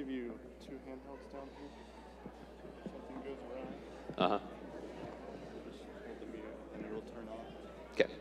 give you two handhelds down here. If something goes awry, Uh-huh. just hold the mute and it'll turn on. Okay.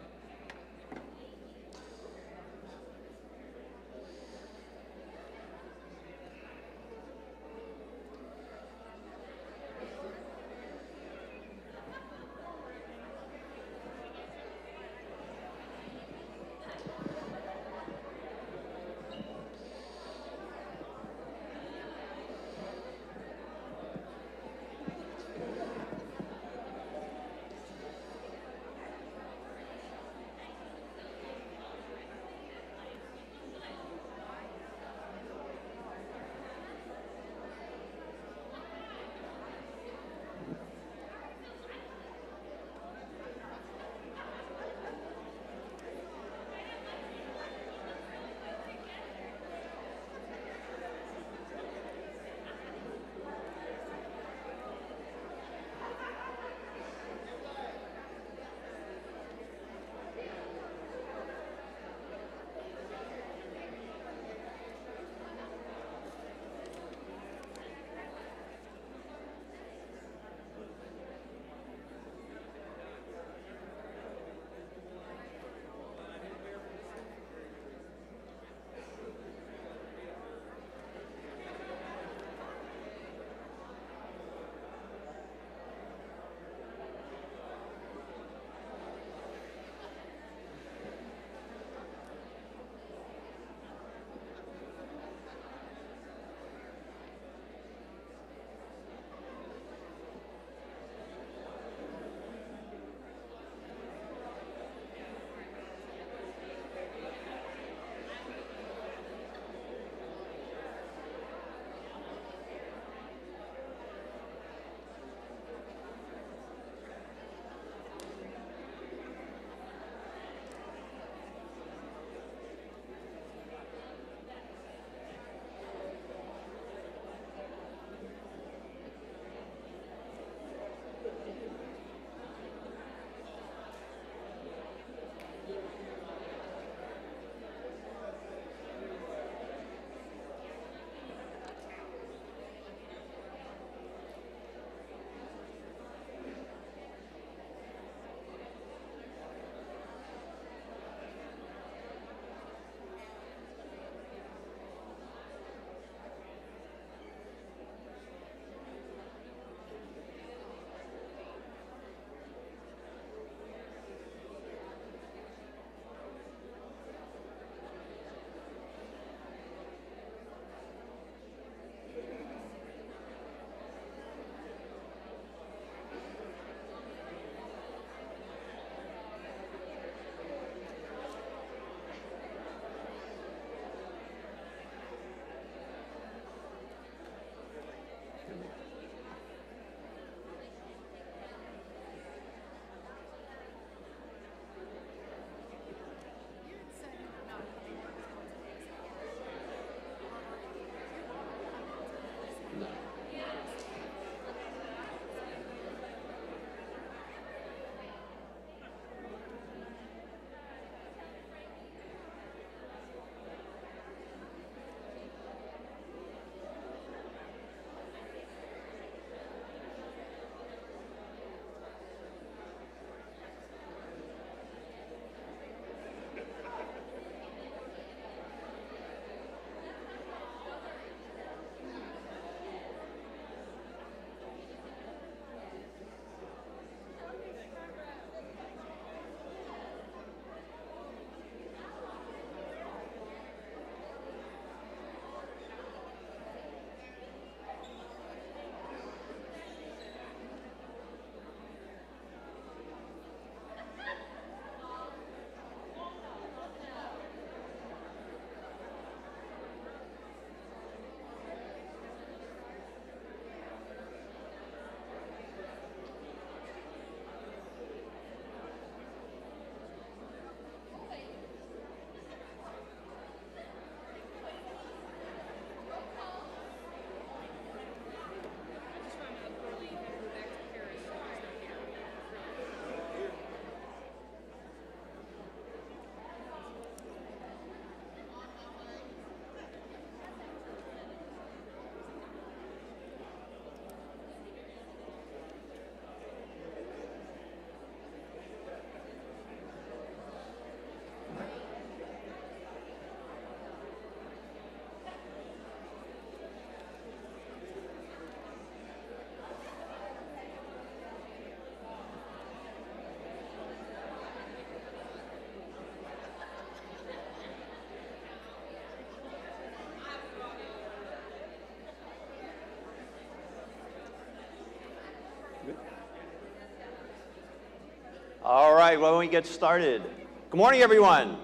All right, why don't we get started? Good morning, everyone.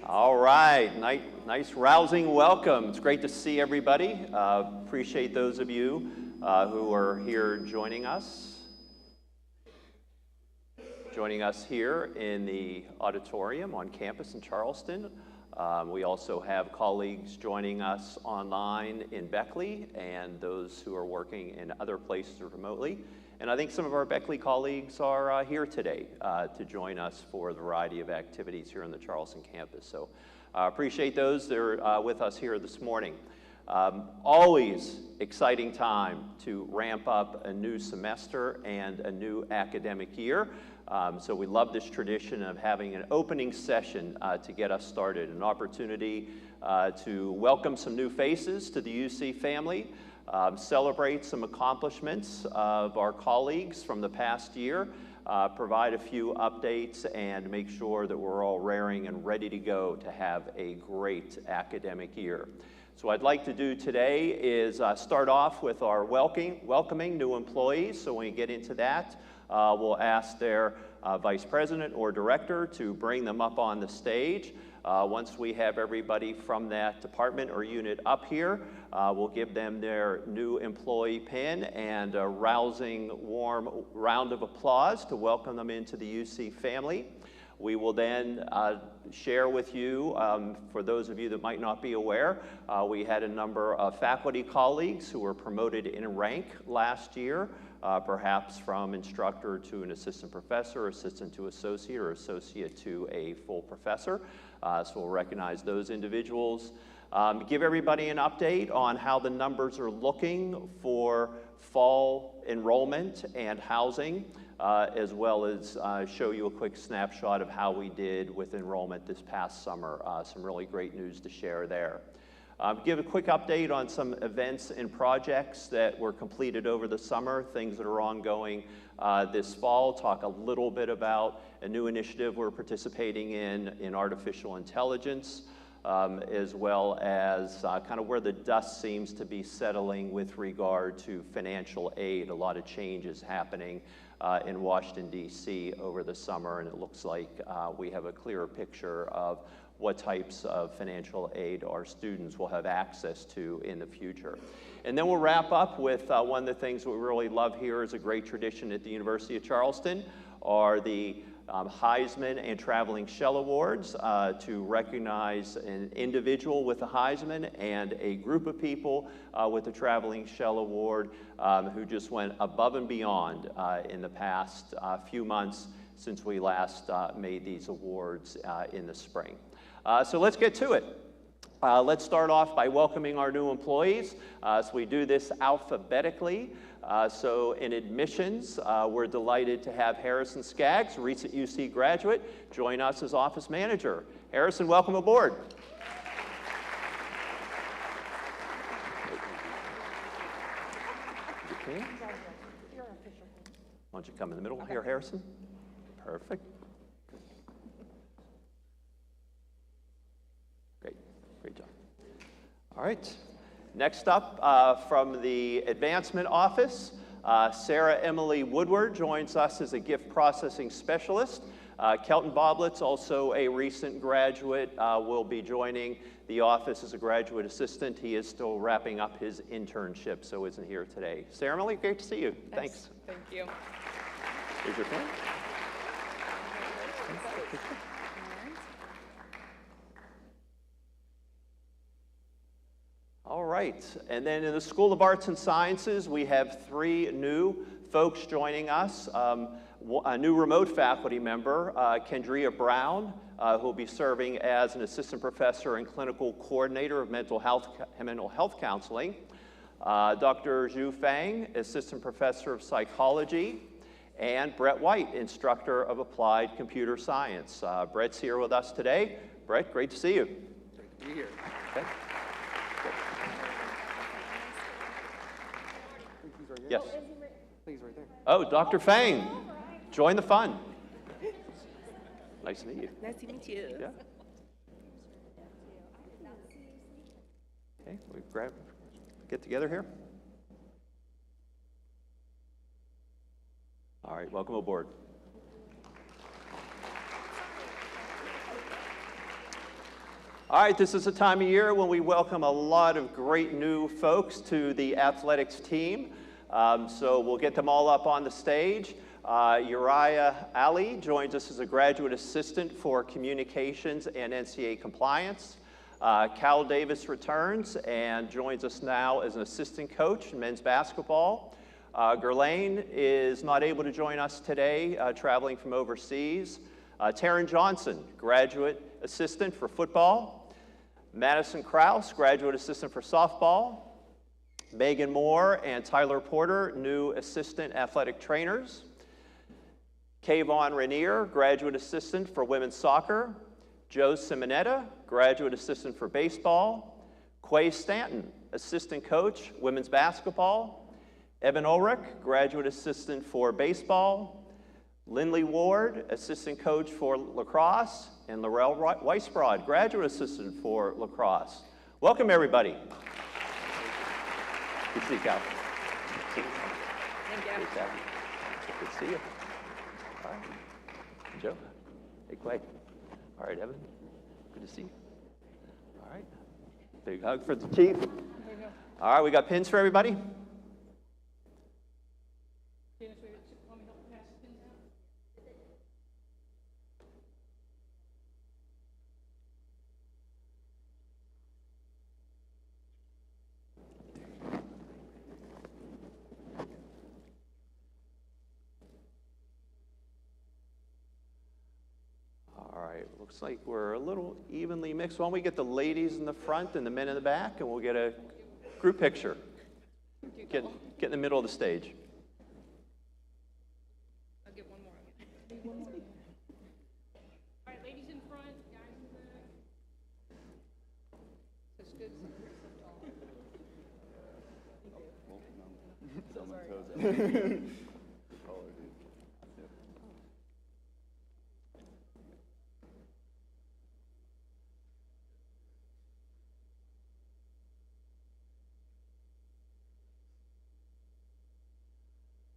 All right, nice rousing welcome. It's great to see everybody. Appreciate those of you who are here joining us here in the auditorium on campus in Charleston. We also have colleagues joining us online in Beckley and those who are working in other places remotely. And I think some of our Beckley colleagues are here today to join us for the variety of activities here on the Charleston campus. So appreciate those that are with us here this morning. Always exciting time to ramp up a new semester and a new academic year. So we love this tradition of having an opening session to get us started, an opportunity to welcome some new faces to the UC family, celebrate some accomplishments of our colleagues from the past year, provide a few updates, and make sure that we're all raring and ready to go to have a great academic year. So what I'd like to do today is start off with our welcoming new employees. So when we get into that, we'll ask their vice president or director to bring them up on the stage. Once we have everybody from that department or unit up here, we'll give them their new employee pin and a rousing, warm round of applause to welcome them into the UC family. We will then share with you, for those of you that might not be aware, we had a number of faculty colleagues who were promoted in rank last year, perhaps from instructor to an assistant professor, assistant to associate, or associate to a full professor. So we'll recognize those individuals. Give everybody an update on how the numbers are looking for fall enrollment and housing, as well as show you a quick snapshot of how we did with enrollment this past summer. Some really great news to share there. Give a quick update on some events and projects that were completed over the summer, things that are ongoing this fall. Talk a little bit about a new initiative we're participating in artificial intelligence, as well as kind of where the dust seems to be settling with regard to financial aid. A lot of changes happening in Washington, D.C. over the summer, and it looks like we have a clearer picture of what types of financial aid our students will have access to in the future. And then we'll wrap up with one of the things we really love here is a great tradition at the University of Charleston are the Heisman and Traveling Shell Awards to recognize an individual with a Heisman and a group of people with the Traveling Shell Award who just went above and beyond in the past few months since we last made these awards in the spring. So let's get to it. Let's start off by welcoming our new employees. So we do this alphabetically. So in admissions, we're delighted to have Harrison Skaggs, recent UC graduate, join us as office manager. Harrison, welcome aboard. Okay. Why don't you come in the middle here, Harrison? Perfect. Great job. All right. Next up from the advancement office, Sarah Emily Woodward joins us as a gift processing specialist. Kelton Boblitz, also a recent graduate, will be joining the office as a graduate assistant. He is still wrapping up his internship, so isn't here today. Sarah Emily, great to see you. Yes, thanks. Thank you. Here's your pen. All right, and then in the School of Arts and Sciences, we have three new folks joining us. A new remote faculty member, Kendria Brown, who will be serving as an assistant professor and clinical coordinator of mental health counseling. Dr. Zhu Fang, assistant professor of psychology, and Brett White, instructor of applied computer science. Brett's here with us today. Brett, great to see you. Great to be here. Okay. Please right here. Yes. Please right there. Oh, Dr. Fang, join the fun. Nice to meet you. Nice to meet you. Yeah. Okay, we get together here. All right, welcome aboard. All right, this is a time of year when we welcome a lot of great new folks to the athletics team. So we'll get them all up on the stage. Uriah Ali joins us as a graduate assistant for communications and NCAA compliance. Cal Davis returns and joins us now as an assistant coach in men's basketball. Gurlane is not able to join us today, traveling from overseas. Taryn Johnson, graduate assistant for football. Madison Krause, graduate assistant for softball. Megan Moore and Tyler Porter, new assistant athletic trainers. Kayvon Rainier, graduate assistant for women's soccer. Joe Simonetta, graduate assistant for baseball. Quay Stanton, assistant coach, women's basketball. Evan Ulrich, graduate assistant for baseball. Lindley Ward, assistant coach for lacrosse. And Laurel Weisbrod, graduate assistant for lacrosse. Welcome, everybody. Good to see you, Cal. Good to see you. All right. Joe. Hey, Quay. All right, Evan. Good to see you. All right. Big hug for the chief. All right, we got pins for everybody. Looks like we're a little evenly mixed. Why don't we get the ladies in the front and the men in the back, and we'll get a group picture. Get in the middle of the stage. I'll get one more. All right, ladies in front, guys in the back. That's good.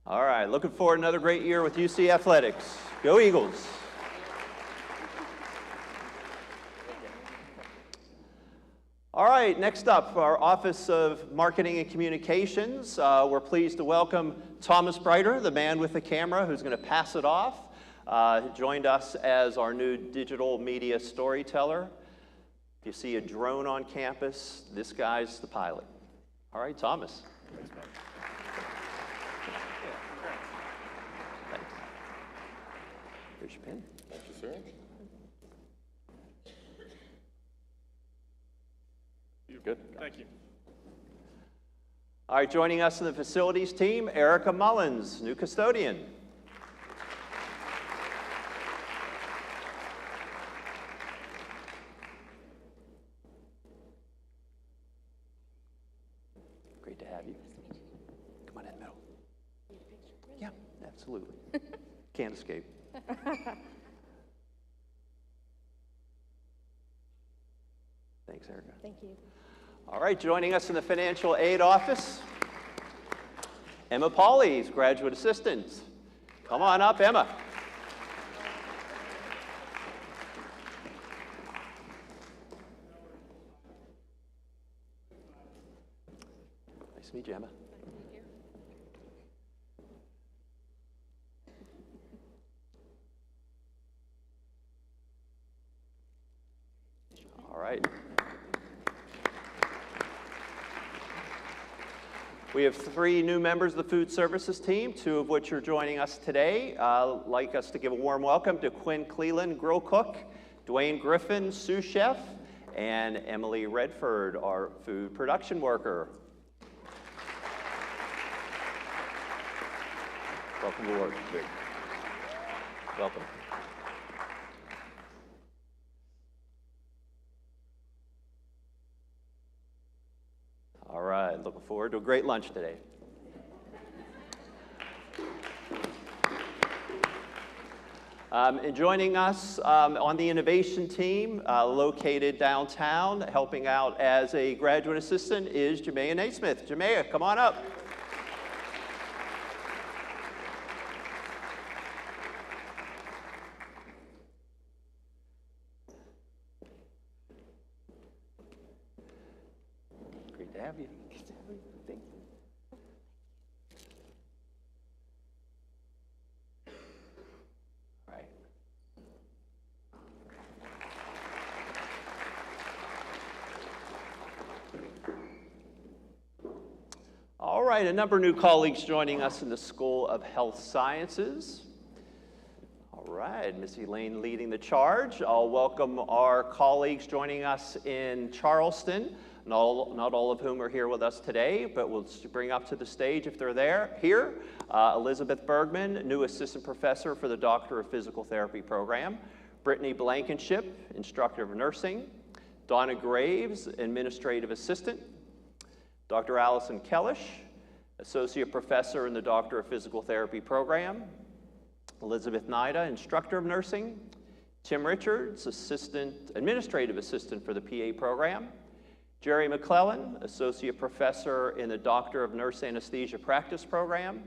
All right, looking forward to another great year with UC Athletics. Go Eagles. All right, next up, our Office of Marketing and Communications. We're pleased to welcome Thomas Breiter, the man with the camera who's going to pass it off. Joined us as our new digital media storyteller. If you see a drone on campus, this guy's the pilot. All right, Thomas. Thanks, man. Here's your pen. Thank you, sir. Good. Thank you. All right, joining us in the facilities team, Erica Mullins, new custodian. Great to have you. Come on in the middle. Yeah, absolutely. Can't escape. Thanks, Erica. Thank you. All right, joining us in the financial aid office, Emma Paulies, graduate assistant. Come on up, Emma. Nice to meet you, Emma. All right. We have 3 new members of the food services team, 2 of which are joining us today. I'd like us to give a warm welcome to Quinn Cleland, grill cook, Dwayne Griffin, sous chef, and Emily Redford, our food production worker. Welcome aboard. Welcome. All right, looking forward to a great lunch today. And joining us on the innovation team, located downtown, helping out as a graduate assistant, is Jamea Naismith. Jamea, come on up. have you. Good to have you. Thank you. All right. All right, a number of new colleagues joining us in the School of Health Sciences. All right, Ms. Elaine leading the charge. I'll welcome our colleagues joining us in Charleston, not all of whom are here with us today, but we'll bring up to the stage if they're here. Elizabeth Bergman, new assistant professor for the Doctor of Physical Therapy program. Brittany Blankenship, instructor of nursing. Donna Graves, administrative assistant. Dr. Allison Kellish, associate professor in the Doctor of Physical Therapy program. Elizabeth Nida, instructor of nursing. Tim Richards, administrative assistant for the PA program. Jerry McClellan, associate professor in the Doctor of Nurse Anesthesia practice program.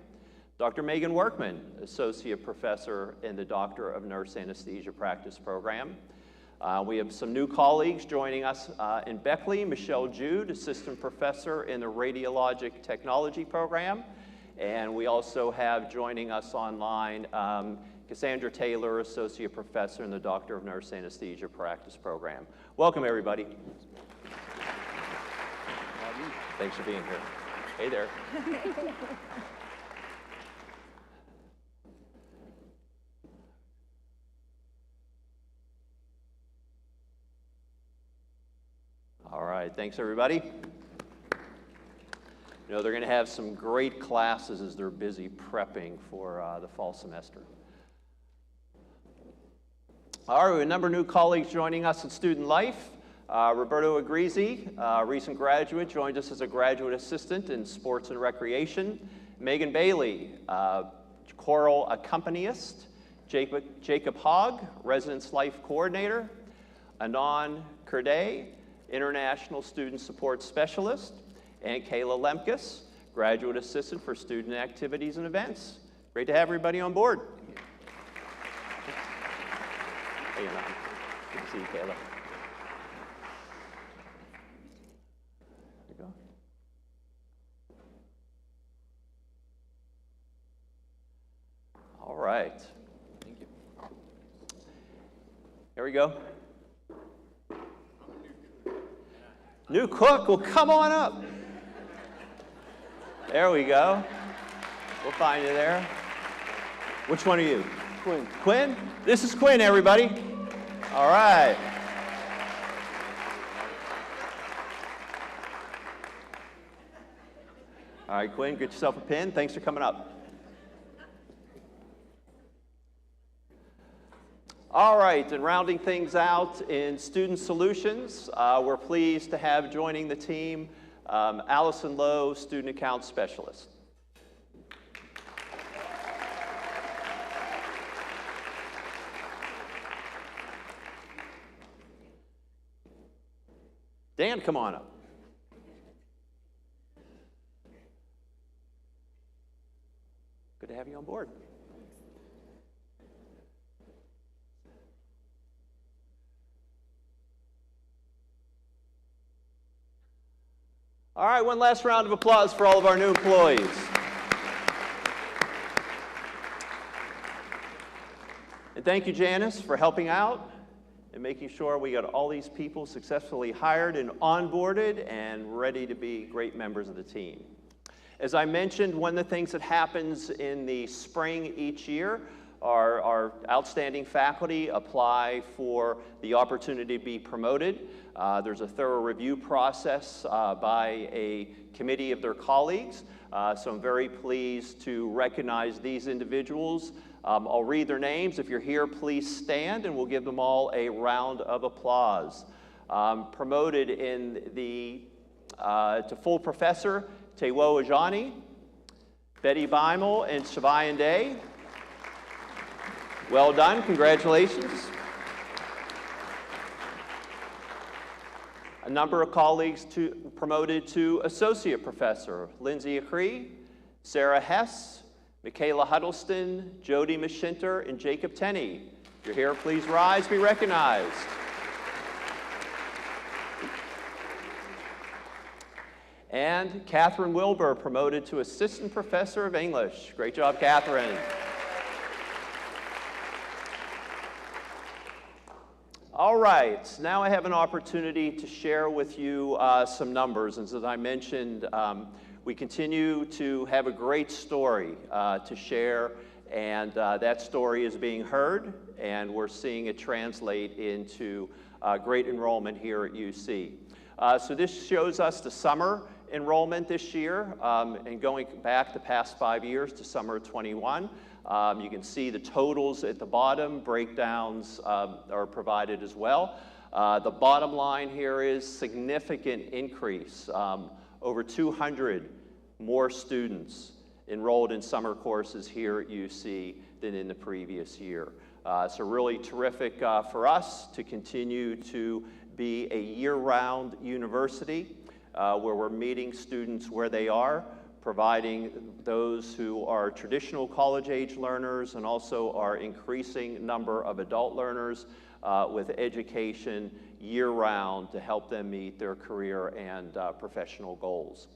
Dr. Megan Workman, associate professor in the Doctor of Nurse Anesthesia practice program. We have some new colleagues joining us in Beckley. Michelle Jude, assistant professor in the Radiologic Technology program. And we also have joining us online Cassandra Taylor, associate professor in the Doctor of Nurse Anesthesia practice program. Welcome, everybody. Thanks for being here. Hey there. All right, thanks everybody. You know, they're going to have some great classes as they're busy prepping for the fall semester. All right, we have a number of new colleagues joining us in student life. Roberto Agrizi, recent graduate, joined us as a graduate assistant in sports and recreation. Megan Bailey, choral accompanist. Jacob Hogg, residence life coordinator. Anon Kurday, international student support specialist. And Kayla Lemkus, graduate assistant for student activities and events. Great to have everybody on board. Hey, Anon. Good to see you, Kayla. All right. Thank you. There we go. New cook, well, come on up. There we go. We'll find you there. Which one are you? Quinn. Quinn? This is Quinn, everybody. All right. All right, Quinn, get yourself a pen. Thanks for coming up. All right, and rounding things out in Student Solutions, we're pleased to have joining the team Allison Lowe, Student Account Specialist. Dan, come on up. Good to have you on board. All right, one last round of applause for all of our new employees. And thank you, Janice, for helping out and making sure we got all these people successfully hired and onboarded and ready to be great members of the team. As I mentioned, one of the things that happens in the spring each year, our outstanding faculty apply for the opportunity to be promoted. There's a thorough review process by a committee of their colleagues. So I'm very pleased to recognize these individuals. I'll read their names. If you're here, please stand and we'll give them all a round of applause. Promoted in the, to full professor, Tewo Ajani, Betty Beimel, and Shavayan Day. Well done, congratulations. A number of colleagues promoted to associate professor, Lindsay Acree, Sarah Hess, Michaela Huddleston, Jody Mashinter, and Jacob Tenney. If you're here, please rise, be recognized. And Catherine Wilbur, promoted to Assistant Professor of English. Great job, Catherine. All right, now I have an opportunity to share with you some numbers. And as I mentioned, we continue to have a great story to share, and that story is being heard, and we're seeing it translate into great enrollment here at UC. So this shows us the summer enrollment this year, and going back the past 5 years to summer of 21. You can see the totals at the bottom. Breakdowns are provided as well. The bottom line here is significant increase. Over 200 more students enrolled in summer courses here at UC than in the previous year. So really terrific for us to continue to be a year-round university where we're meeting students where they are, providing those who are traditional college-age learners and also our increasing number of adult learners with education year-round to help them meet their career and professional goals.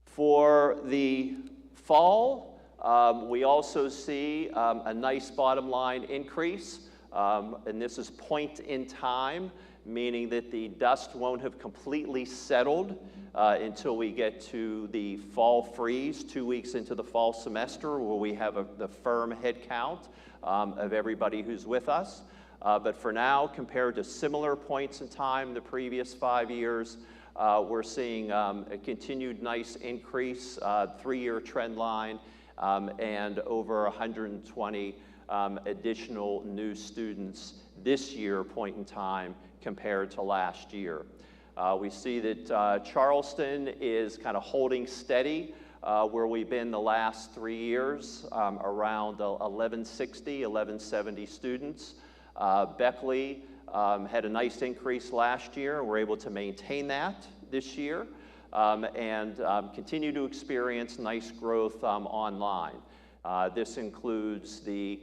For the fall, we also see a nice bottom line increase, and this is point in time, meaning that the dust won't have completely settled until we get to the fall freeze, 2 weeks into the fall semester, where we have the firm head count of everybody who's with us. But for now, compared to similar points in time the previous 5 years, we're seeing a continued nice increase, 3-year trend line, and over 120 additional new students this year point in time compared to last year. We see that Charleston is kind of holding steady where we've been the last 3 years, around 1160, 1170 students. Beckley had a nice increase last year. We're able to maintain that this year and continue to experience nice growth online. This includes the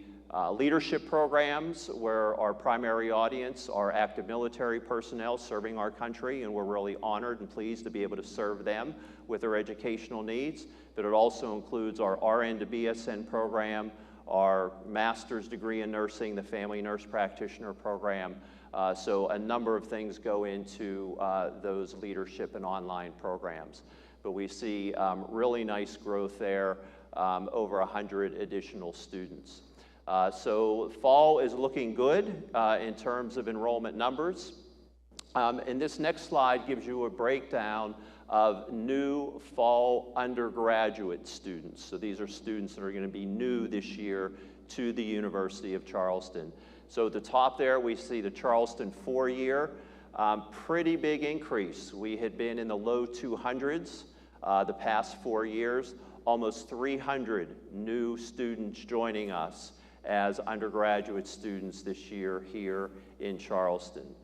leadership programs, where our primary audience are active military personnel serving our country, and we're really honored and pleased to be able to serve them with their educational needs. But it also includes our RN to BSN program, our master's degree in nursing, the family nurse practitioner program. So a number of things go into those leadership and online programs. But we see really nice growth there, over 100 additional students. So fall is looking good in terms of enrollment numbers. And this next slide gives you a breakdown of new fall undergraduate students. So these are students that are going to be new this year to the University of Charleston. So at the top there, we see the Charleston 4-year, pretty big increase. We had been in the low 200s the past 4 years, almost 300 new students joining us as undergraduate students this year here in Charleston.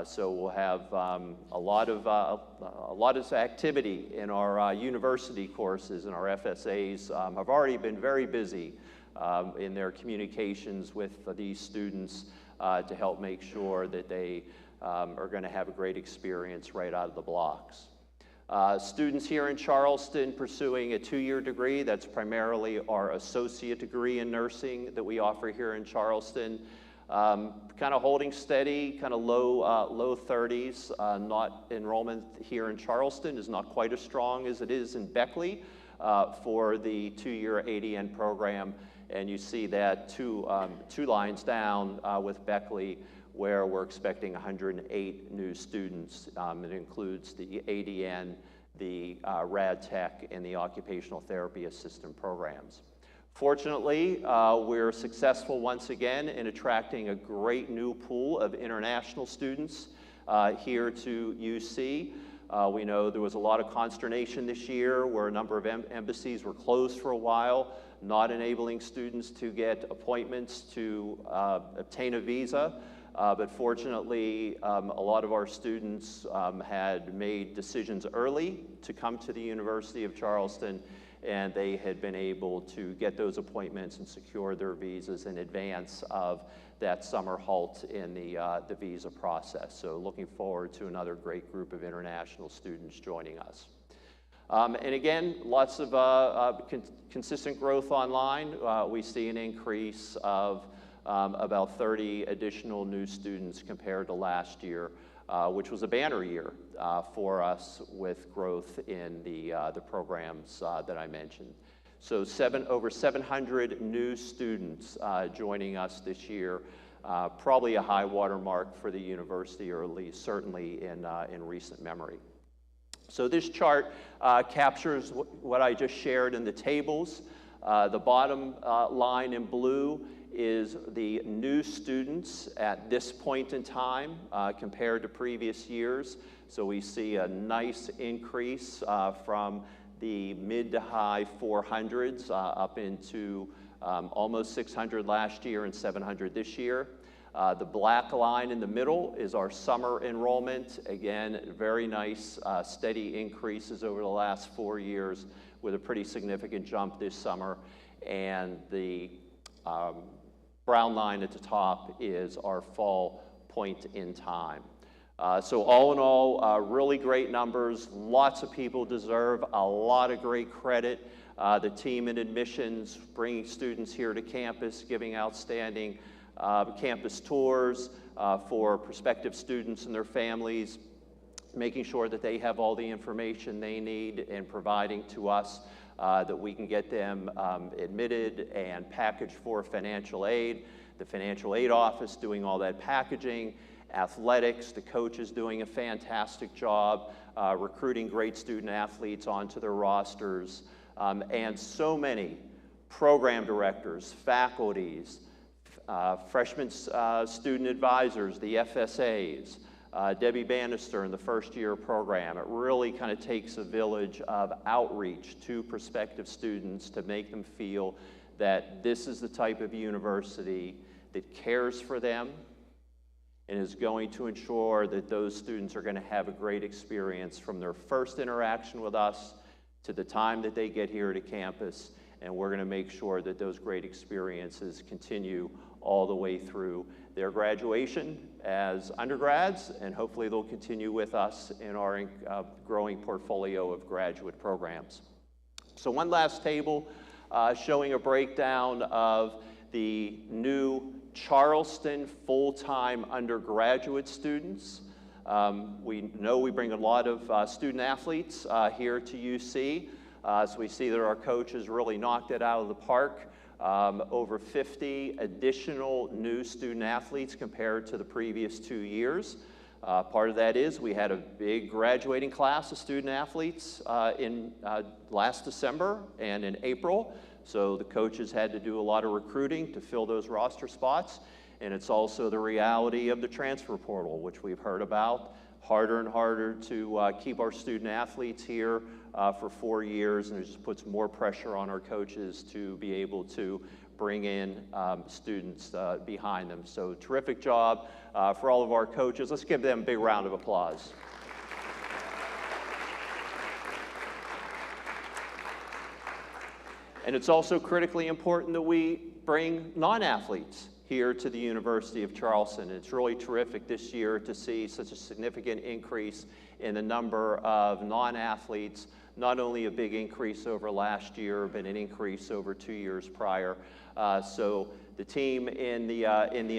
So we'll have a lot of activity in our university courses, and our FSAs have already been very busy in their communications with these students to help make sure that they are going to have a great experience right out of the blocks. Students here in Charleston pursuing a 2-year degree, that's primarily our associate degree in nursing that we offer here in Charleston. Kind of holding steady, kind of low 30s. Not enrollment here in Charleston is not quite as strong as it is in Beckley for the 2-year ADN program. And you see that two lines down with Beckley, where we're expecting 108 new students. It includes the ADN, the Rad Tech, and the occupational therapy assistant programs. Fortunately, we're successful once again in attracting a great new pool of international students here to UC. We know there was a lot of consternation this year where a number of embassies were closed for a while, not enabling students to get appointments to obtain a visa. But fortunately, a lot of our students had made decisions early to come to the University of Charleston, and they had been able to get those appointments and secure their visas in advance of that summer halt in the visa process. So looking forward to another great group of international students joining us. And again, lots of consistent growth online. We see an increase of about 30 additional new students compared to last year, which was a banner year for us with growth in the programs that I mentioned. So over 700 new students joining us this year, probably a high water mark for the university, or at least certainly in recent memory. So this chart captures what I just shared in the tables. The bottom line in blue is the new students at this point in time compared to previous years. So we see a nice increase from the mid to high 400s up into almost 600 last year and 700 this year. The black line in the middle is our summer enrollment. Again, very nice steady increases over the last 4 years with a pretty significant jump this summer. And the brown line at the top is our fall point in time. So all in all, really great numbers. Lots of people deserve a lot of great credit. The team in admissions, bringing students here to campus, giving outstanding campus tours for prospective students and their families, making sure that they have all the information they need, and providing to us that we can get them admitted and packaged for financial aid. The financial aid office doing all that packaging. Athletics, the coaches doing a fantastic job recruiting great student athletes onto their rosters, and so many program directors, faculties, freshman student advisors, the FSAs, Debbie Bannister in the first year program. It really kind of takes a village of outreach to prospective students to make them feel that this is the type of university that cares for them and is going to ensure that those students are going to have a great experience from their first interaction with us to the time that they get here to campus. And we're going to make sure that those great experiences continue all the way through their graduation as undergrads, and hopefully they'll continue with us in our growing portfolio of graduate programs. So one last table showing a breakdown of the new Charleston full-time undergraduate students. We know we bring a lot of student athletes here to UC, so we see that our coaches really knocked it out of the park. Over 50 additional new student athletes compared to the previous 2 years. Part of that is we had a big graduating class of student athletes in last December and in April. So the coaches had to do a lot of recruiting to fill those roster spots. And it's also the reality of the transfer portal, which we've heard about. Harder and harder to keep our student athletes here for 4 years, and it just puts more pressure on our coaches to be able to bring in students behind them. So terrific job for all of our coaches. Let's give them a big round of applause. And it's also critically important that we bring non-athletes here to the University of Charleston. It's really terrific this year to see such a significant increase in the number of non-athletes, not only a big increase over last year, but an increase over 2 years prior. So the team in the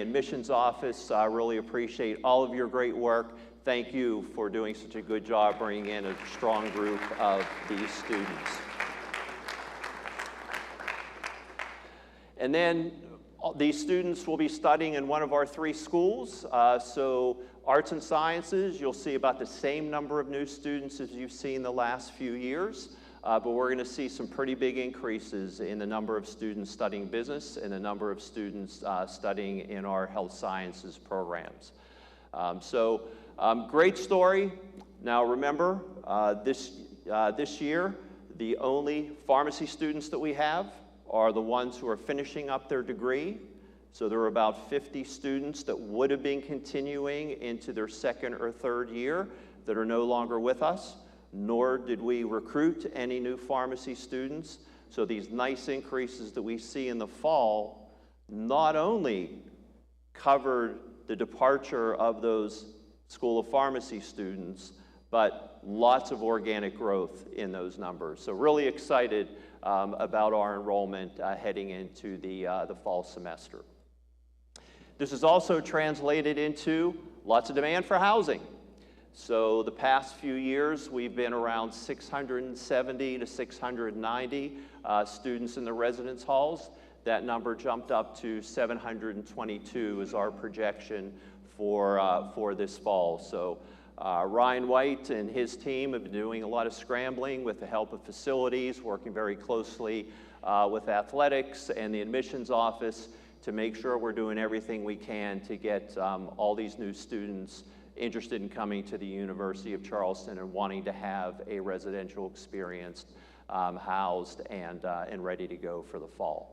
admissions office really appreciate all of your great work. Thank you for doing such a good job bringing in a strong group of these students. And then these students will be studying in one of our 3 schools. So arts and sciences, you'll see about the same number of new students as you've seen the last few years. But we're going to see some pretty big increases in the number of students studying business and the number of students studying in our health sciences programs. Great story. Now remember, this year, the only pharmacy students that we have are the ones who are finishing up their degree. So there are about 50 students that would have been continuing into their 2nd or 3rd year that are no longer with us. nor did we recruit any new pharmacy students. So these nice increases that we see in the fall not only covered the departure of those School of Pharmacy students, but lots of organic growth in those numbers. So really excited about our enrollment heading into the fall semester. This is also translated into lots of demand for housing. So the past few years, we've been around 670 to 690 students in the residence halls. That number jumped up to 722 is our projection for this fall. So Ryan White and his team have been doing a lot of scrambling with the help of facilities, working very closely with athletics and the admissions office to make sure we're doing everything we can to get all these new students interested in coming to the University of Charleston and wanting to have a residential experience housed and ready to go for the fall.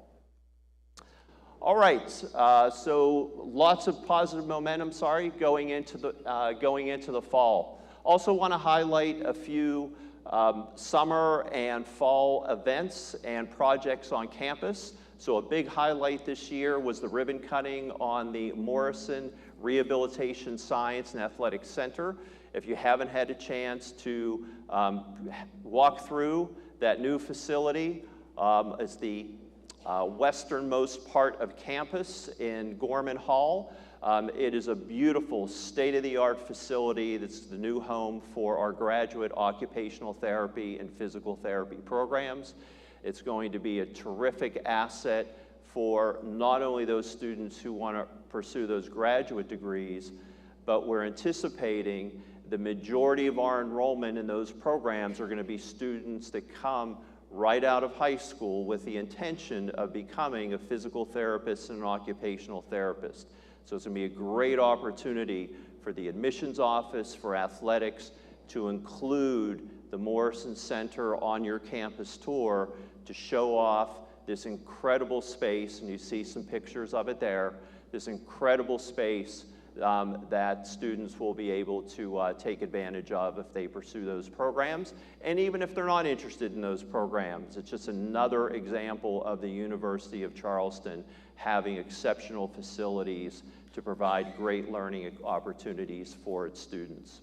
All right, so lots of positive momentum, going into the fall. Also want to highlight a few summer and fall events and projects on campus. So a big highlight this year was the ribbon cutting on the Morrison Rehabilitation Science and Athletic Center. If you haven't had a chance to walk through that new facility, it's the westernmost part of campus in Gorman Hall. It is a beautiful state-of-the-art facility that's the new home for our graduate occupational therapy and physical therapy programs. It's going to be a terrific asset for not only those students who want to pursue those graduate degrees, but we're anticipating the majority of our enrollment in those programs are going to be students that come right out of high school with the intention of becoming a physical therapist and an occupational therapist. So it's going to be a great opportunity for the admissions office, for athletics, to include the Morrison Center on your campus tour to show off this incredible space, and you see some pictures of it there, this incredible space that students will be able to take advantage of if they pursue those programs. And even if they're not interested in those programs, it's just another example of the University of Charleston having exceptional facilities to provide great learning opportunities for its students.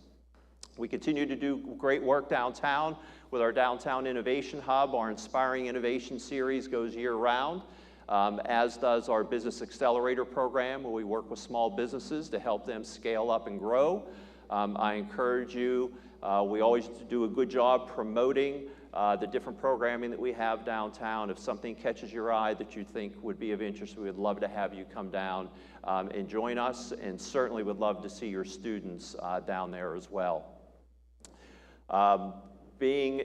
We continue to do great work downtown with our Downtown Innovation Hub. Our Inspiring Innovation series goes year-round, as does our Business Accelerator program, where we work with small businesses to help them scale up and grow. I encourage you, we always do a good job promoting the different programming that we have downtown. If something catches your eye that you think would be of interest, we would love to have you come down and join us, and certainly would love to see your students down there as well. Being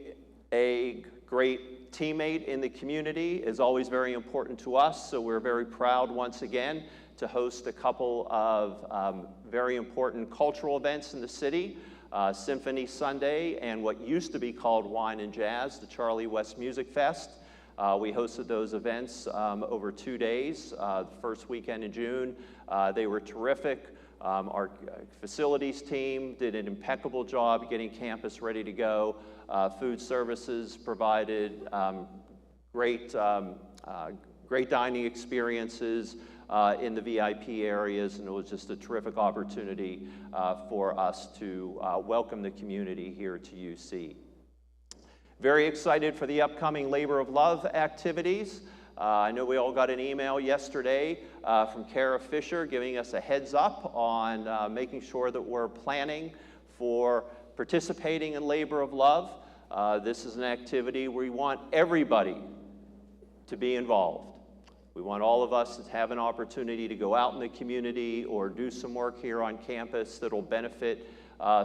a great teammate in the community is always very important to us, so we're very proud once again to host a couple of very important cultural events in the city. Symphony Sunday and what used to be called Wine and Jazz, the Charlie West Music Fest. We hosted those events over 2 days, the first weekend in June. They were terrific. Our facilities team did an impeccable job getting campus ready to go. Food services provided great dining experiences in the VIP areas, and it was just a terrific opportunity for us to welcome the community here to UC. Very excited for the upcoming Labor of Love activities. I know we all got an email yesterday from Kara Fisher giving us a heads up on making sure that we're planning for participating in Labor of Love. This is an activity where we want everybody to be involved. We want all of us to have an opportunity to go out in the community or do some work here on campus that will benefit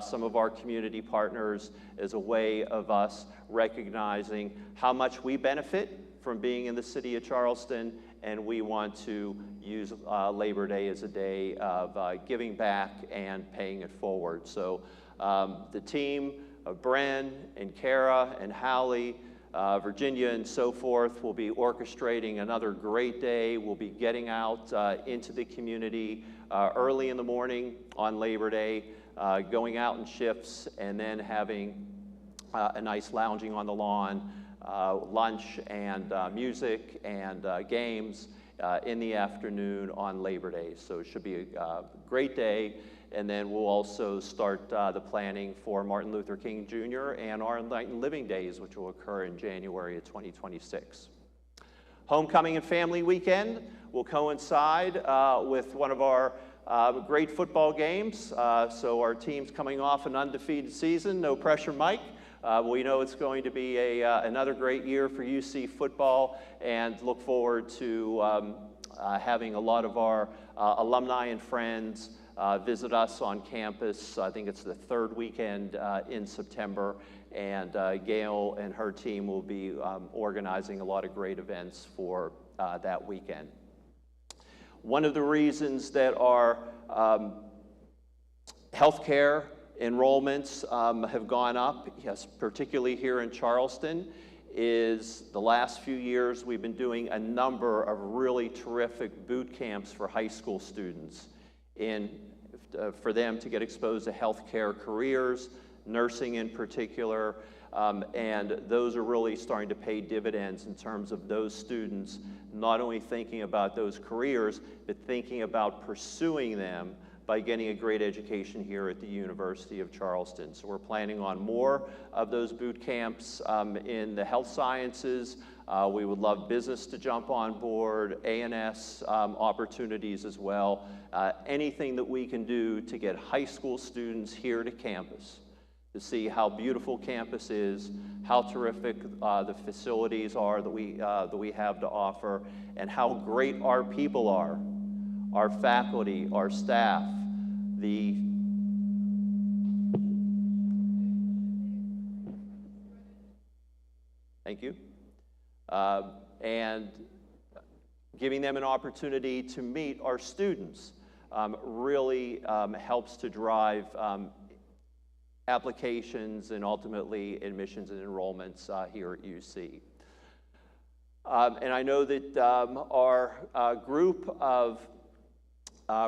some of our community partners as a way of us recognizing how much we benefit from being in the city of Charleston, and we want to use Labor Day as a day of giving back and paying it forward. So the team of Bren and Kara and Hallie, Virginia and so forth will be orchestrating another great day. We'll be getting out into the community early in the morning on Labor Day, going out in shifts, and then having a nice lounging on the lawn, lunch and music and games in the afternoon on Labor Day. So it should be a great day. And then we'll also start the planning for Martin Luther King Jr. and our Enlightened Living Days, which will occur in January of 2026. Homecoming and Family Weekend will coincide with one of our great football games. So our team's coming off an undefeated season. No pressure, Mike. We know it's going to be another great year for UC football, and look forward to having a lot of our alumni and friends visit us on campus. I think it's the third weekend in September, and Gail and her team will be organizing a lot of great events for that weekend. One of the reasons that our healthcare enrollments have gone up, yes, particularly here in Charleston, is the last few years we've been doing a number of really terrific boot camps for high school students for them to get exposed to healthcare careers, nursing in particular, and those are really starting to pay dividends in terms of those students not only thinking about those careers, but thinking about pursuing them by getting a great education here at the University of Charleston. So we're planning on more of those boot camps in the health sciences. We would love business to jump on board, A&S opportunities as well. Anything that we can do to get high school students here to campus to see how beautiful campus is, how terrific the facilities are that we have to offer, and how great our people are, our faculty, our staff, thank you, and giving them an opportunity to meet our students really helps to drive applications and ultimately admissions and enrollments here at UC. And I know that our group of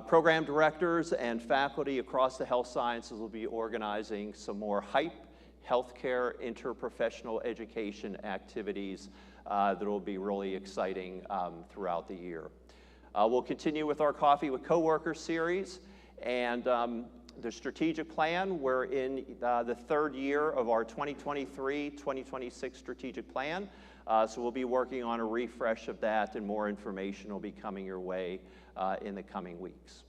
program directors and faculty across the health sciences will be organizing some more HYPE, healthcare interprofessional education activities that will be really exciting throughout the year. We'll continue with our Coffee with Coworkers series, and the strategic plan. We're in the third year of our 2023-2026 strategic plan. So we'll be working on a refresh of that, and more information will be coming your way in the coming weeks.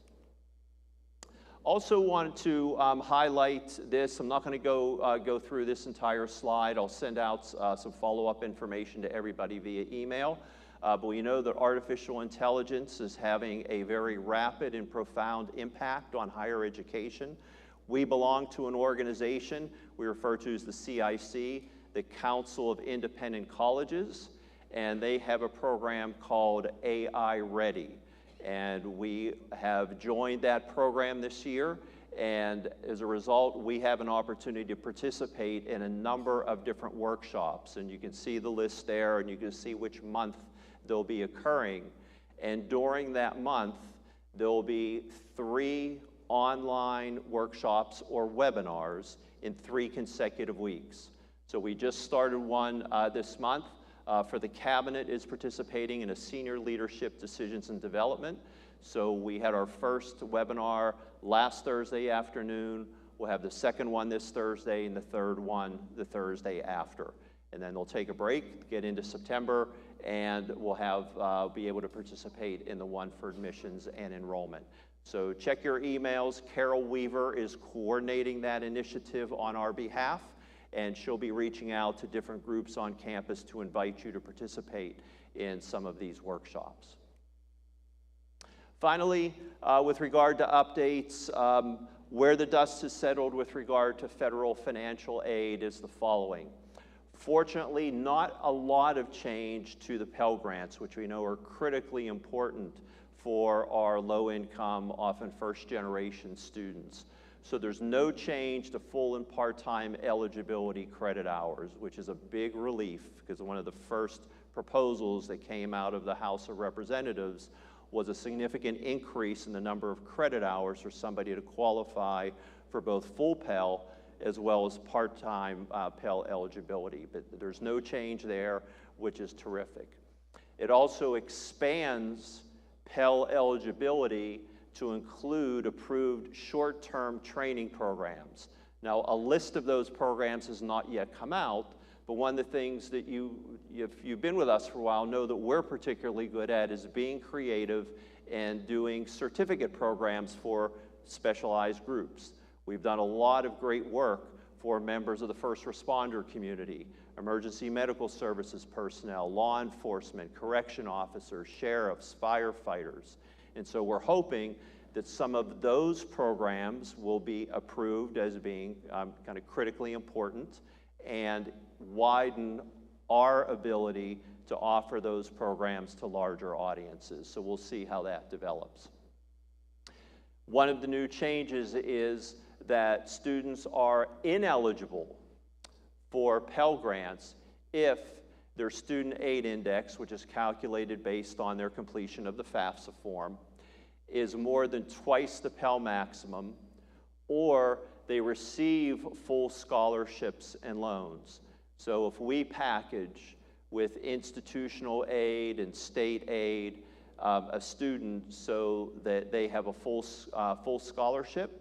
Also wanted to highlight this. I'm not going to go through this entire slide. I'll send out some follow-up information to everybody via email. But we know that artificial intelligence is having a very rapid and profound impact on higher education. We belong to an organization we refer to as the CIC, the Council of Independent Colleges, and they have a program called AI Ready. And we have joined that program this year, and as a result, we have an opportunity to participate in a number of different workshops. And you can see the list there, and you can see which month they'll be occurring. And during that month, there will be 3 online workshops or webinars in 3 consecutive weeks. So we just started one this month. For the cabinet is participating in a senior leadership decisions and development. So we had our first webinar last Thursday afternoon. We'll have the second one this Thursday, and the third one the Thursday after. And then they'll take a break, get into September, and we'll be able to participate in the one for admissions and enrollment. So check your emails. Carol Weaver is coordinating that initiative on our behalf, and she'll be reaching out to different groups on campus to invite you to participate in some of these workshops. Finally, with regard to updates, where the dust has settled with regard to federal financial aid is the following. Fortunately, not a lot of change to the Pell Grants, which we know are critically important for our low-income, often first-generation students. So there's no change to full and part-time eligibility credit hours, which is a big relief, because one of the first proposals that came out of the House of Representatives was a significant increase in the number of credit hours for somebody to qualify for both full Pell as well as part-time Pell eligibility. But there's no change there, which is terrific. It also expands Pell eligibility to include approved short-term training programs. Now, a list of those programs has not yet come out, but one of the things that if you've been with us for a while, know that we're particularly good at is being creative and doing certificate programs for specialized groups. We've done a lot of great work for members of the first responder community, emergency medical services personnel, law enforcement, correction officers, sheriffs, firefighters. And so we're hoping that some of those programs will be approved as being kind of critically important and widen our ability to offer those programs to larger audiences. So we'll see how that develops. One of the new changes is that students are ineligible for Pell Grants if their student aid index, which is calculated based on their completion of the FAFSA form, is more than twice the Pell maximum, or they receive full scholarships and loans. So if we package with institutional aid and state aid a student so that they have a full scholarship,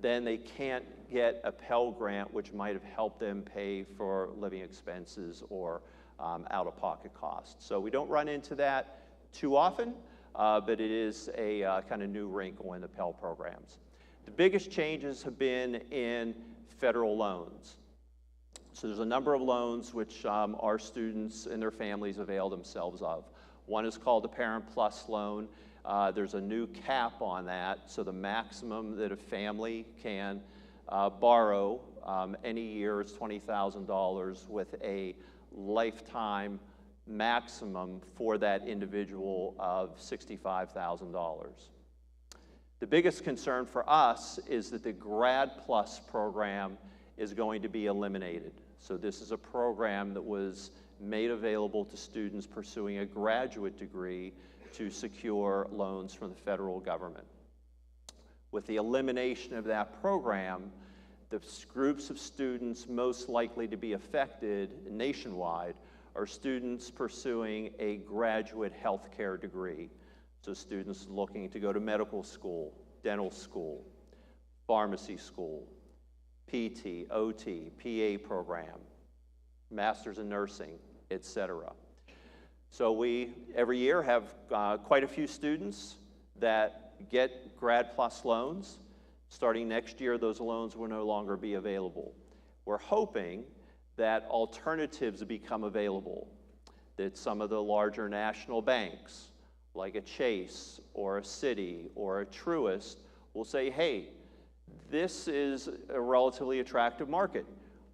then they can't get a Pell Grant, which might have helped them pay for living expenses or out-of-pocket costs. So we don't run into that too often, but it is a kind of new wrinkle in the Pell programs. The biggest changes have been in federal loans. So there's a number of loans which our students and their families avail themselves of. One is called the Parent Plus loan. There's a new cap on that, so the maximum that a family can borrow any year is $20,000 with a lifetime maximum for that individual of $65,000. The biggest concern for us is that the Grad Plus program is going to be eliminated. So this is a program that was made available to students pursuing a graduate degree to secure loans from the federal government. With the elimination of that program, the groups of students most likely to be affected nationwide are students pursuing a graduate healthcare degree. So students looking to go to medical school, dental school, pharmacy school, PT, OT, PA program, Masters in Nursing, etc. So we, every year, have quite a few students that get Grad Plus loans. Starting next year, those loans will no longer be available. We're hoping that alternatives become available, that some of the larger national banks, like a Chase or a Citi or a Truist, will say, hey, this is a relatively attractive market.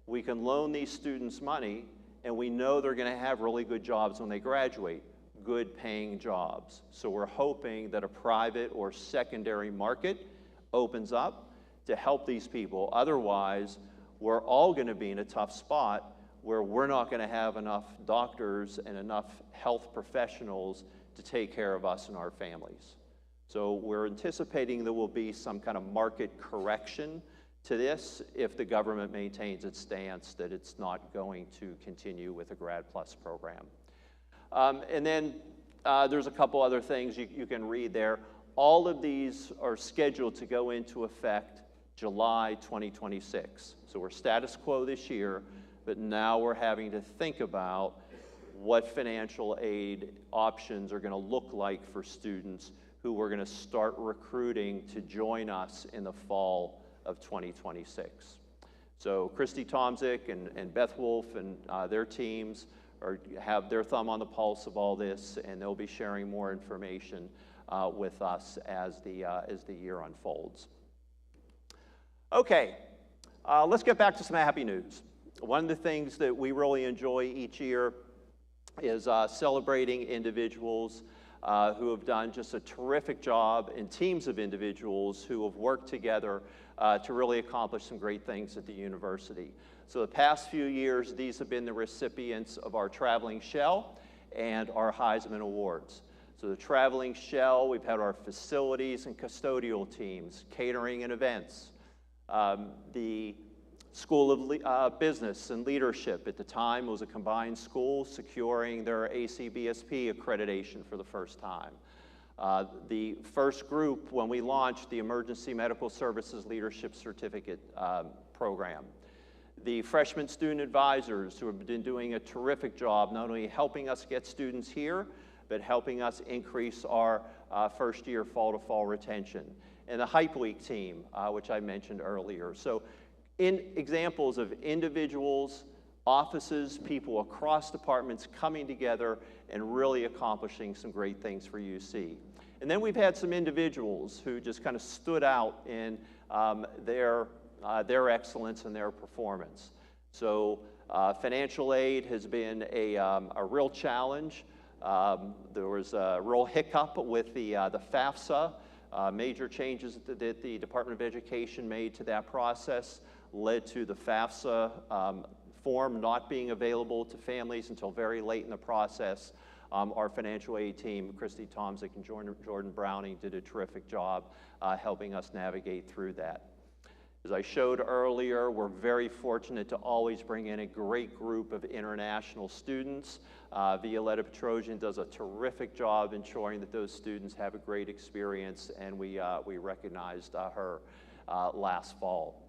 We can loan these students money, and we know they're going to have really good jobs when they graduate, good paying jobs. So we're hoping that a private or secondary market opens up to help these people. Otherwise, we're all going to be in a tough spot where we're not going to have enough doctors and enough health professionals to take care of us and our families. So we're anticipating there will be some kind of market correction to this if the government maintains its stance that it's not going to continue with a Grad Plus program. And then there's a couple other things you can read there. All of these are scheduled to go into effect July 2026. So we're status quo this year, but now we're having to think about what financial aid options are going to look like for students who we're going to start recruiting to join us in the fall of 2026. So Christy Tomzik and Beth Wolf and their teams have their thumb on the pulse of all this, and they'll be sharing more information with us as the year unfolds. Okay, let's get back to some happy news. One of the things that we really enjoy each year is celebrating individuals who have done just a terrific job, and teams of individuals who have worked together to really accomplish some great things at the university. So the past few years, these have been the recipients of our Traveling Shell and our Heisman Awards. So the Traveling Shell, we've had our facilities and custodial teams, catering and events. The School of Business and Leadership at the time was a combined school, securing their ACBSP accreditation for the first time. The first group, when we launched the Emergency Medical Services Leadership Certificate program. The freshman student advisors who have been doing a terrific job, not only helping us get students here, but helping us increase our first-year fall-to-fall retention. And the Hype Week team, which I mentioned earlier. So in examples of individuals, offices, people across departments coming together and really accomplishing some great things for UC. And then we've had some individuals who just kind of stood out in their excellence and their performance. So financial aid has been a real challenge. There was a real hiccup with the FAFSA. Major changes that the Department of Education made to that process led to the FAFSA form not being available to families until very late in the process. Our financial aid team, Christy Tomzik and Jordan Browning, did a terrific job helping us navigate through that. As I showed earlier, we're very fortunate to always bring in a great group of international students. Violetta Petrosian does a terrific job ensuring that those students have a great experience, and we recognized her last fall.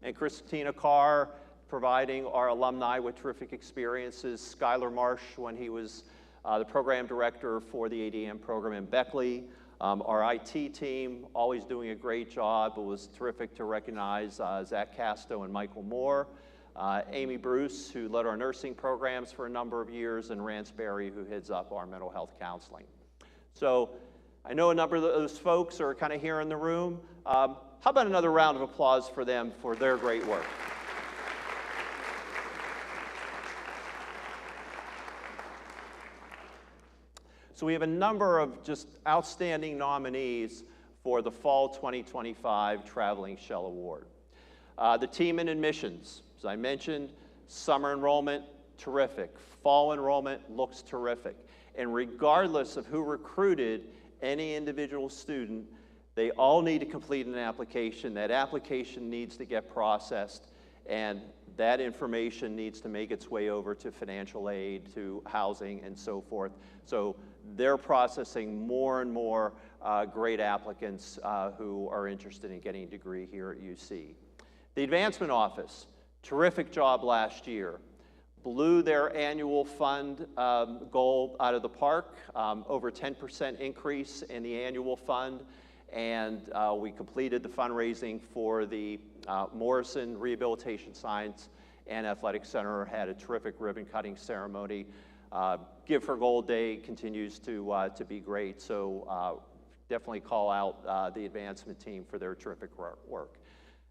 And Christina Carr, providing our alumni with terrific experiences. Skylar Marsh, when he was the program director for the ADM program in Beckley. Our IT team, always doing a great job. It was terrific to recognize Zach Casto and Michael Moore. Amy Bruce, who led our nursing programs for a number of years, and Rance Berry, who heads up our mental health counseling. So I know a number of those folks are kind of here in the room. How about another round of applause for them for their great work? So we have a number of just outstanding nominees for the Fall 2025 Traveling Shell Award. The team in admissions, as I mentioned, summer enrollment, terrific. Fall enrollment looks terrific. And regardless of who recruited any individual student, they all need to complete an application. That application needs to get processed, and that information needs to make its way over to financial aid, to housing, and so forth. So they're processing more and more great applicants who are interested in getting a degree here at UC. The Advancement Office, terrific job last year. Blew their annual fund goal out of the park, over 10% increase in the annual fund, and we completed the fundraising for the Morrison Rehabilitation Science and Athletic Center, had a terrific ribbon cutting ceremony. Give for Gold Day continues to be great, so definitely call out the advancement team for their terrific work.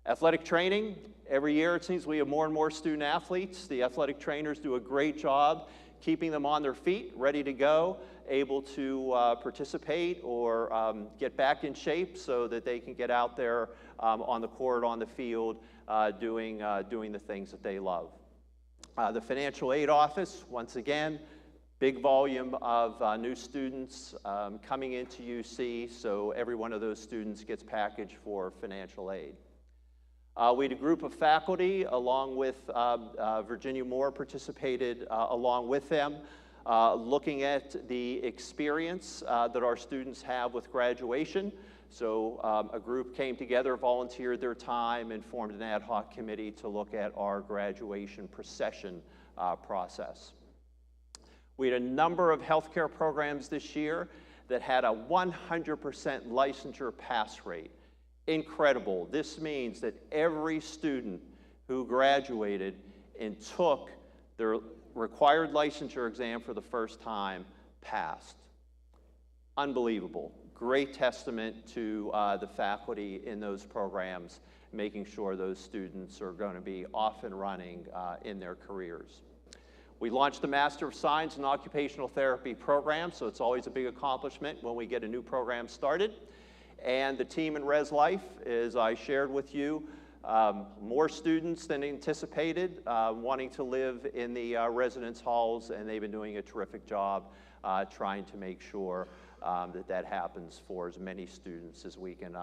Athletic training, every year it seems we have more and more student athletes. The athletic trainers do a great job keeping them on their feet, ready to go, able to participate or get back in shape so that they can get out there on the court, on the field, doing the things that they love. The Financial Aid Office, once again, big volume of new students coming into UC, so every one of those students gets packaged for financial aid. We had a group of faculty, along with Virginia Moore participated along with them, looking at the experience that our students have with graduation. So a group came together, volunteered their time, and formed an ad hoc committee to look at our graduation procession process. We had a number of healthcare programs this year that had a 100% licensure pass rate. Incredible. This means that every student who graduated and took their required licensure exam for the first time passed. Unbelievable. Great testament to the faculty in those programs, making sure those students are going to be off and running in their careers. We launched the Master of Science in Occupational Therapy program, so it's always a big accomplishment when we get a new program started. And the team in Res Life, as I shared with you, more students than anticipated wanting to live in the residence halls, and they've been doing a terrific job trying to make sure that happens for as many students as we can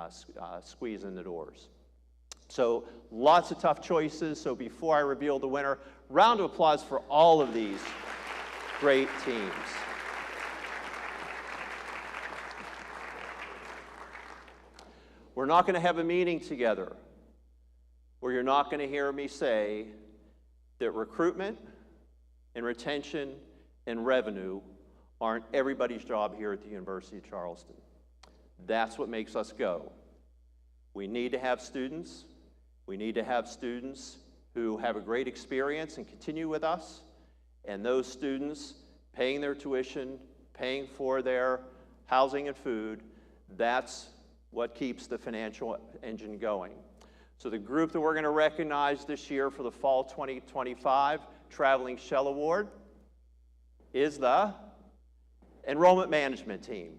squeeze in the doors. So lots of tough choices. So before I reveal the winner, round of applause for all of these great teams. We're not going to have a meeting together where you're not going to hear me say that recruitment and retention and revenue aren't everybody's job here at the University of Charleston. That's what makes us go. We need to have students. We need to have students who have a great experience and continue with us, and those students paying their tuition, paying for their housing and food. That's what keeps the financial engine going. So the group that we're going to recognize this year for the Fall 2025 Traveling Shell Award is the Enrollment Management Team.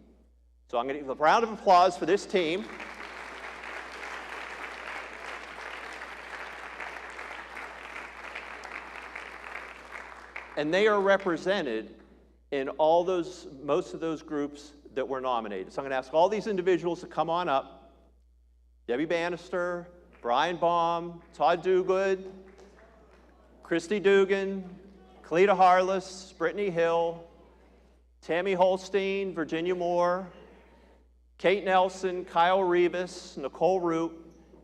So I'm going to give a round of applause for this team. And they are represented in most of those groups that were nominated. So I'm going to ask all these individuals to come on up. Debbie Bannister, Brian Baum, Todd Duguid, Christy Dugan, Cleta Harless, Brittany Hill, Tammy Holstein, Virginia Moore, Kate Nelson, Kyle Rebus, Nicole Root,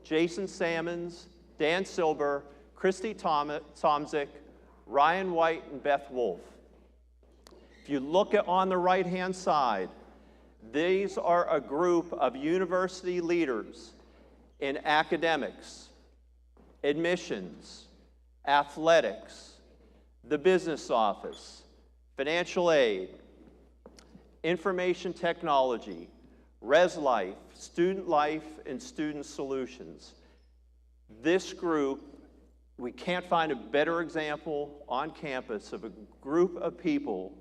Jason Sammons, Dan Silber, Christy Tomzik, Ryan White, and Beth Wolf. If you look on the right-hand side, these are a group of university leaders in academics, admissions, athletics, the business office, financial aid, information technology, Res Life, Student Life, and Student Solutions. This group, we can't find a better example on campus of a group of people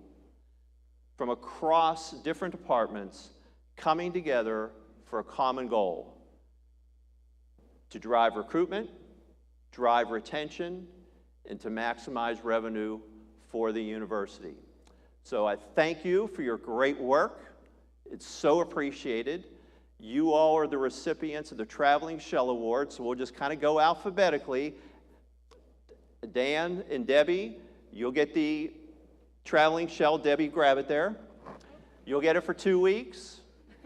from across different departments coming together for a common goal: to drive recruitment, drive retention, and to maximize revenue for the university. So I thank you for your great work. It's so appreciated. You all are the recipients of the Traveling Shell Award, so we'll just kind of go alphabetically. Dan and Debbie, you'll get the Traveling Shell. Debbie, grab it there. You'll get it for 2 weeks.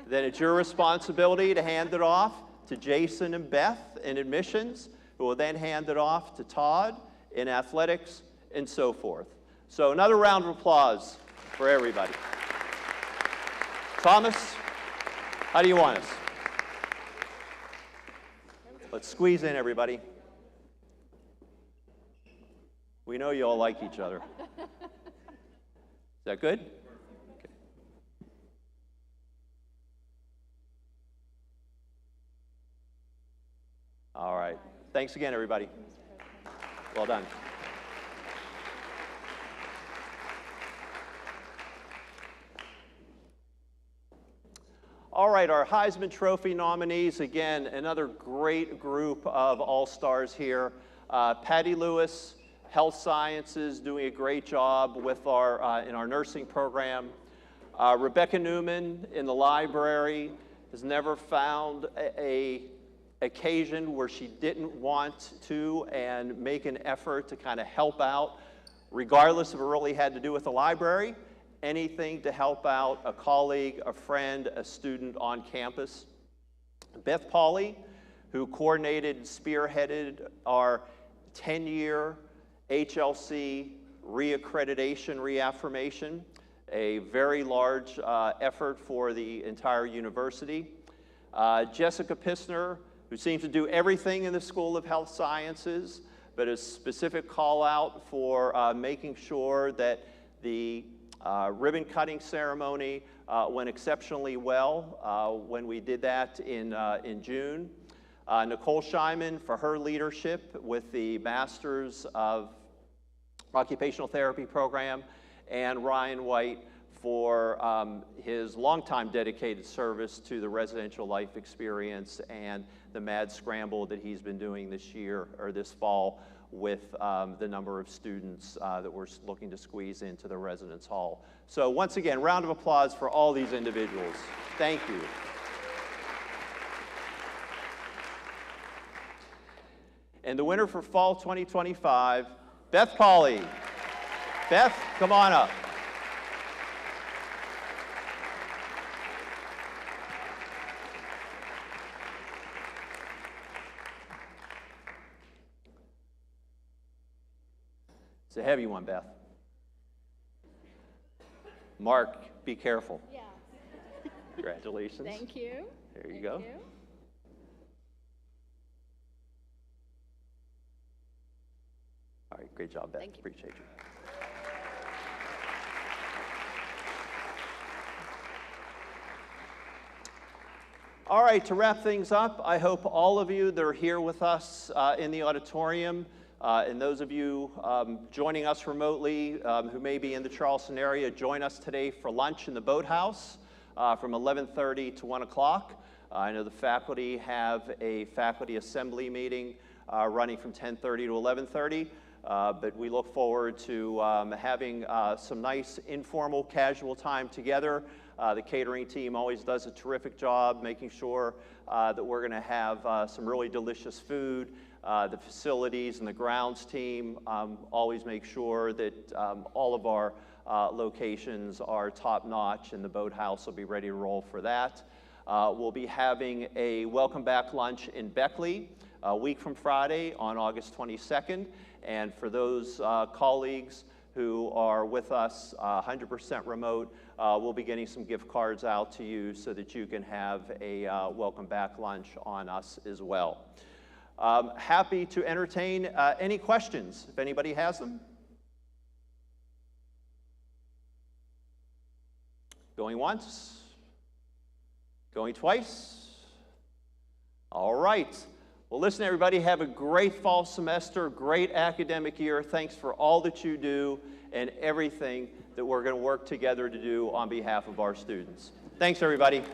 Then it's your responsibility to hand it off to Jason and Beth in admissions, who will then hand it off to Todd in athletics and so forth. So another round of applause for everybody. Thomas, how do you want us? Let's squeeze in, everybody. We know you all like each other. Is that good? Okay. All right. Thanks again, everybody. Well done. All right, our Heisman Trophy nominees, again, another great group of all-stars here. Patty Lewis, Health Sciences, doing a great job with in our nursing program. Rebecca Newman in the library has never found a occasion where she didn't want to and make an effort to kind of help out, regardless if it really had to do with the library, anything to help out a colleague, a friend, a student on campus. Beth Pauley, who coordinated and spearheaded our 10-year HLC reaccreditation, reaffirmation, a very large effort for the entire university. Jessica Pissner, who seems to do everything in the School of Health Sciences, but a specific call out for making sure that the ribbon cutting ceremony went exceptionally well when we did that in June. Nicole Scheiman for her leadership with the Masters of Occupational Therapy program, and Ryan White for his longtime dedicated service to the residential life experience and the mad scramble that he's been doing this year, or this fall, with the number of students that we're looking to squeeze into the residence hall. So once again, round of applause for all these individuals. Thank you. And the winner for Fall 2025, Beth Pauley. Beth, come on up. It's a heavy one, Beth. Mark, be careful. Yeah. Congratulations. Thank you. There you go. Thank you. All right, great job, Beth. Thank you. Appreciate you. All right, to wrap things up, I hope all of you that are here with us in the auditorium, and those of you joining us remotely who may be in the Charleston area, join us today for lunch in the Boathouse from 11:30 to 1 o'clock. I know the faculty have a faculty assembly meeting running from 10:30 to 11:30, but we look forward to having some nice informal, casual time together. The catering team always does a terrific job making sure that we're going to have some really delicious food. The facilities and the grounds team always make sure that all of our locations are top-notch, and the Boathouse will be ready to roll for that. We'll be having a welcome back lunch in Beckley a week from Friday on August 22nd. And for those colleagues who are with us 100% remote, we'll be getting some gift cards out to you so that you can have a welcome back lunch on us as well. Happy to entertain any questions if anybody has them. Going once? Going twice? All right. Well, listen, everybody, have a great fall semester, great academic year. Thanks for all that you do and everything that we're going to work together to do on behalf of our students. Thanks, everybody.